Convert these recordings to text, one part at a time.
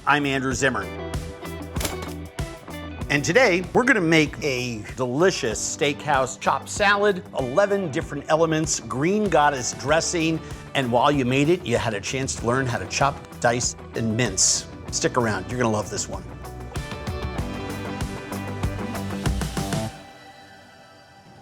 I'm Andrew Zimmern. And today, we're gonna make a delicious steakhouse chopped salad, 11 different elements, green goddess dressing, and while you made it, you had a chance to learn how to chop, dice, and mince. Stick around, you're gonna love this one.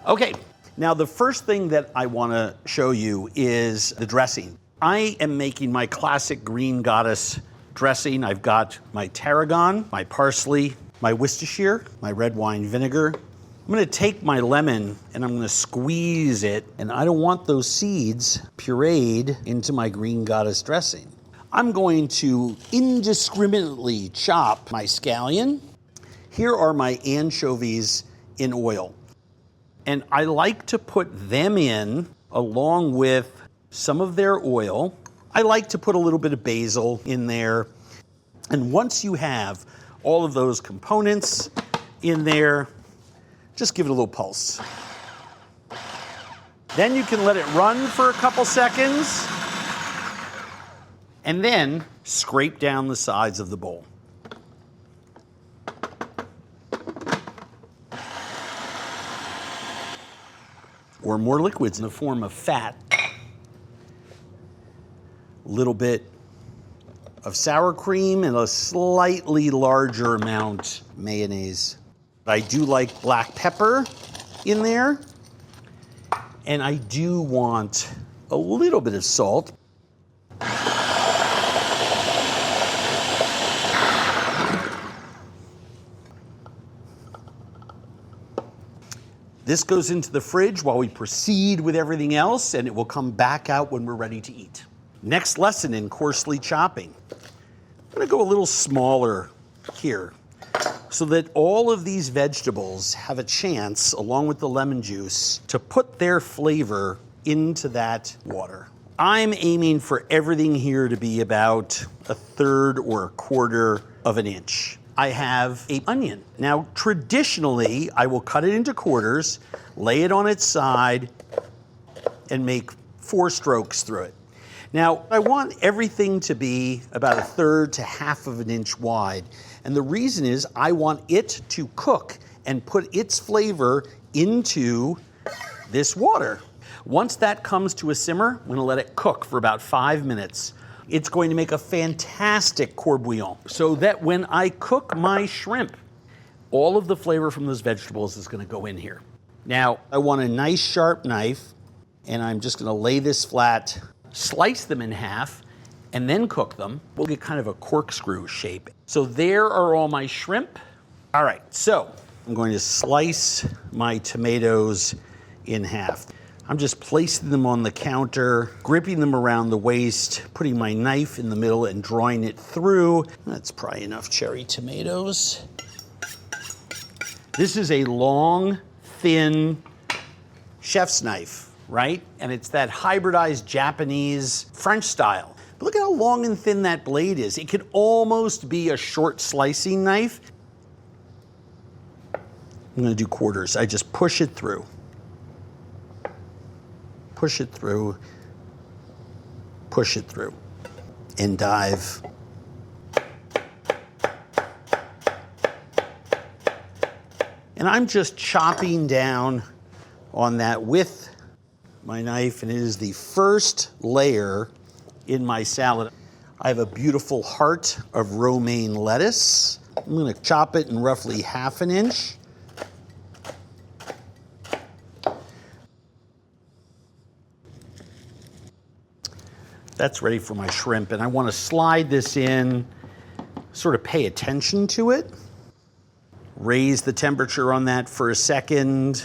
Okay, now the first thing that I wanna show you is the dressing. I am making my classic green goddess dressing. I've got my tarragon, my parsley, my Worcestershire, my red wine vinegar. I'm gonna take my lemon and I'm gonna squeeze it, and I don't want those seeds pureed into my green goddess dressing. I'm going to indiscriminately chop my scallion. Here are my anchovies in oil. And I like to put them in along with some of their oil. I like to put a little bit of basil in there. And once you have all of those components in there, just give it a little pulse. Then you can let it run for a couple seconds, and then scrape down the sides of the bowl. Or more liquids in the form of fat. A little bit of sour cream and a slightly larger amount mayonnaise. I do like black pepper in there, and I do want a little bit of salt. This goes into the fridge while we proceed with everything else, and it will come back out when we're ready to eat. Next lesson in coarsely chopping. I'm gonna go a little smaller here so that all of these vegetables have a chance, along with the lemon juice, to put their flavor into that water. I'm aiming for everything here to be about 1/3 or 1/4 of an inch. I have an onion. Now, traditionally, I will cut it into quarters, lay it on its side, and make 4 strokes through it. Now, I want everything to be about 1/3 to 1/2 of an inch wide. And the reason is I want it to cook and put its flavor into this water. Once that comes to a simmer, I'm gonna let it cook for about 5 minutes. It's going to make a fantastic course bouillon, so that when I cook my shrimp, all of the flavor from those vegetables is gonna go in here. Now, I want a nice sharp knife, and I'm just gonna lay this flat, slice them in half, and then cook them. We'll get kind of a corkscrew shape. So there are all my shrimp. All right, so I'm going to slice my tomatoes in half. I'm just placing them on the counter, gripping them around the waist, putting my knife in the middle and drawing it through. That's probably enough cherry tomatoes. This is a long, thin chef's knife, right? And it's that hybridized Japanese French style. But look at how long and thin that blade is. It could almost be a short slicing knife. I'm gonna do quarters. I just push it through. Push it through, push it through, and dive. And I'm just chopping down on that with my knife, and it is the first layer in my salad. I have a beautiful heart of romaine lettuce. I'm gonna chop it in roughly 1/2 inch. That's ready for my shrimp, and I want to slide this in, sort of pay attention to it. Raise the temperature on that for a second.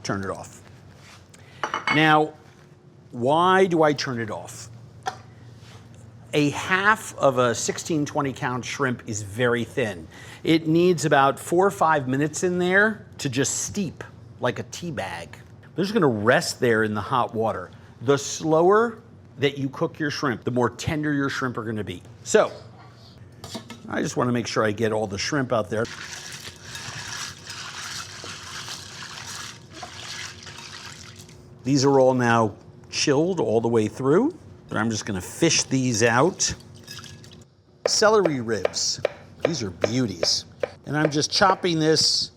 Turn it off. Now, why do I turn it off? A 1/2 of a 16-20 count shrimp is very thin. It needs about 4 or 5 minutes in there to just steep like a tea bag. They're just gonna rest there in the hot water. The slower that you cook your shrimp, the more tender your shrimp are gonna be. So, I just wanna make sure I get all the shrimp out there. These are all now chilled all the way through. But I'm just gonna fish these out. Celery ribs, these are beauties. And I'm just chopping this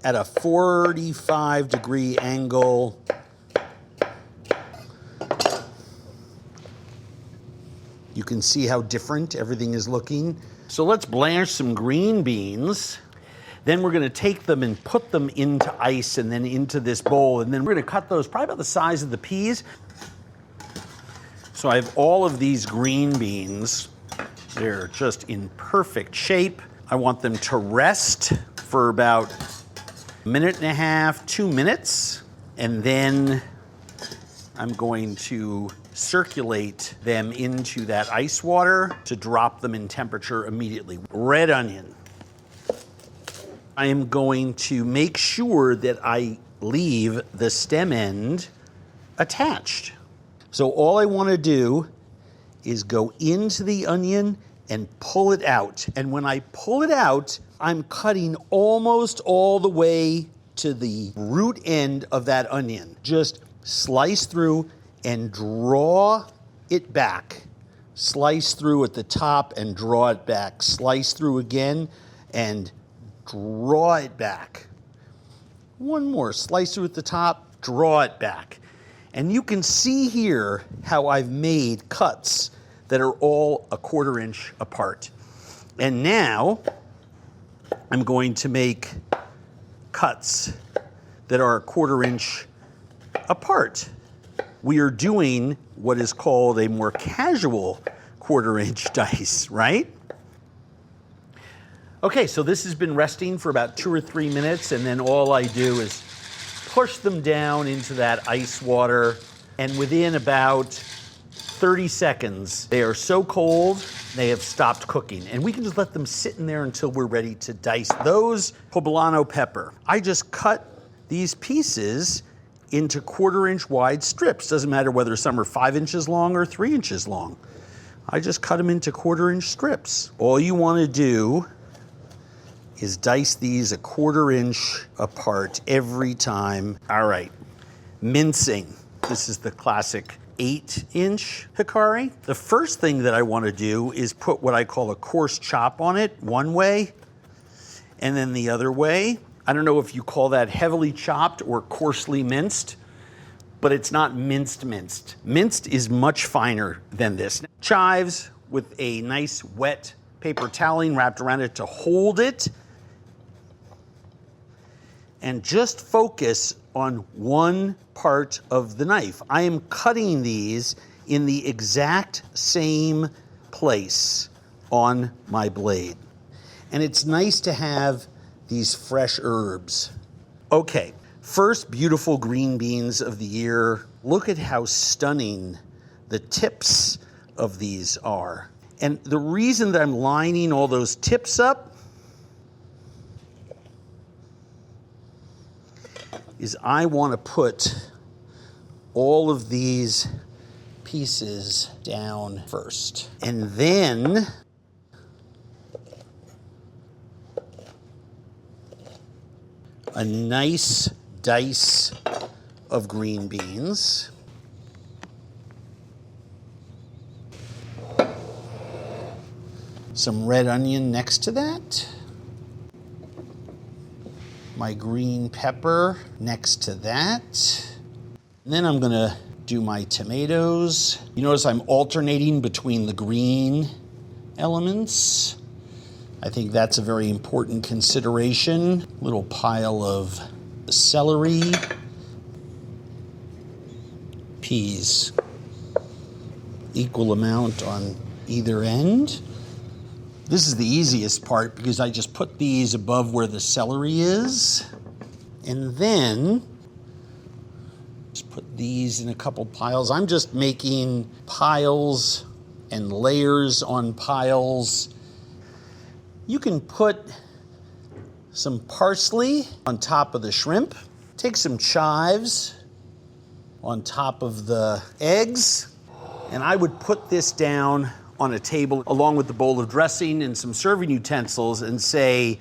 at a 45-degree angle. You can see how different everything is looking. So let's blanch some green beans. Then we're gonna take them and put them into ice and then into this bowl. And then we're gonna cut those probably about the size of the peas. So I have all of these green beans. They're just in perfect shape. I want them to rest for about 1.5 minutes, 2 minutes. And then I'm going to circulate them into that ice water to drop them in temperature immediately. Red onion. I am going to make sure that I leave the stem end attached. So all I want to do is go into the onion and pull it out. And when I pull it out, I'm cutting almost all the way to the root end of that onion. Just slice through and draw it back. Slice through at the top and draw it back. Slice through again and draw it back. One more, slice through at the top, draw it back. And you can see here how I've made cuts that are all a 1/4 inch apart. And now I'm going to make cuts that are a 1/4 inch apart. We are doing what is called a more casual 1/4 inch dice, right? Okay, so this has been resting for about 2 or 3 minutes, and then all I do is push them down into that ice water, and within about 30 seconds, they are so cold, they have stopped cooking. And we can just let them sit in there until we're ready to dice those. Poblano pepper. I just cut these pieces into 1/4 inch wide strips. Doesn't matter whether some are 5 inches long or 3 inches long. I just cut them into 1/4 inch strips. All you want to do is dice these a 1/4 inch apart every time. All right, mincing. This is the classic 8-inch hikari. The first thing that I want to do is put what I call a coarse chop on it, one way, and then the other way. I don't know if you call that heavily chopped or coarsely minced, but it's not minced. Minced is much finer than this. Chives with a nice wet paper toweling wrapped around it to hold it. And just focus on one part of the knife. I am cutting these in the exact same place on my blade. And it's nice to have these fresh herbs. Okay, first beautiful green beans of the year. Look at how stunning the tips of these are. And the reason that I'm lining all those tips up is I want to put all of these pieces down first. And then a nice dice of green beans. Some red onion next to that. My green pepper next to that. And then I'm gonna do my tomatoes. You notice I'm alternating between the green elements. I think that's a very important consideration. Little pile of celery, peas, equal amount on either end. This is the easiest part because I just put these above where the celery is. And then just put these in a couple piles. I'm just making piles and layers on piles. You can put some parsley on top of the shrimp. Take some chives on top of the eggs. And I would put this down on a table along with the bowl of dressing and some serving utensils and say,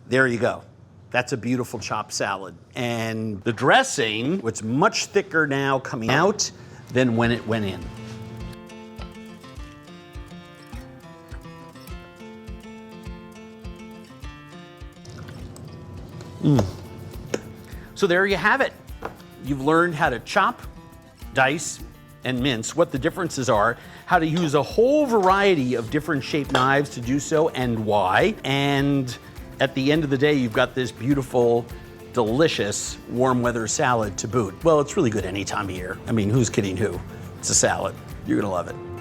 there you go. That's a beautiful chopped salad. And the dressing, it's much thicker now coming out than when it went in. So there you have it. You've learned how to chop, dice, and mince, what the differences are, how to use a whole variety of different shaped knives to do so, and why. And at the end of the day, you've got this beautiful, delicious warm weather salad to boot. Well, it's really good any time of year. I mean, who's kidding who? It's a salad. You're gonna love it.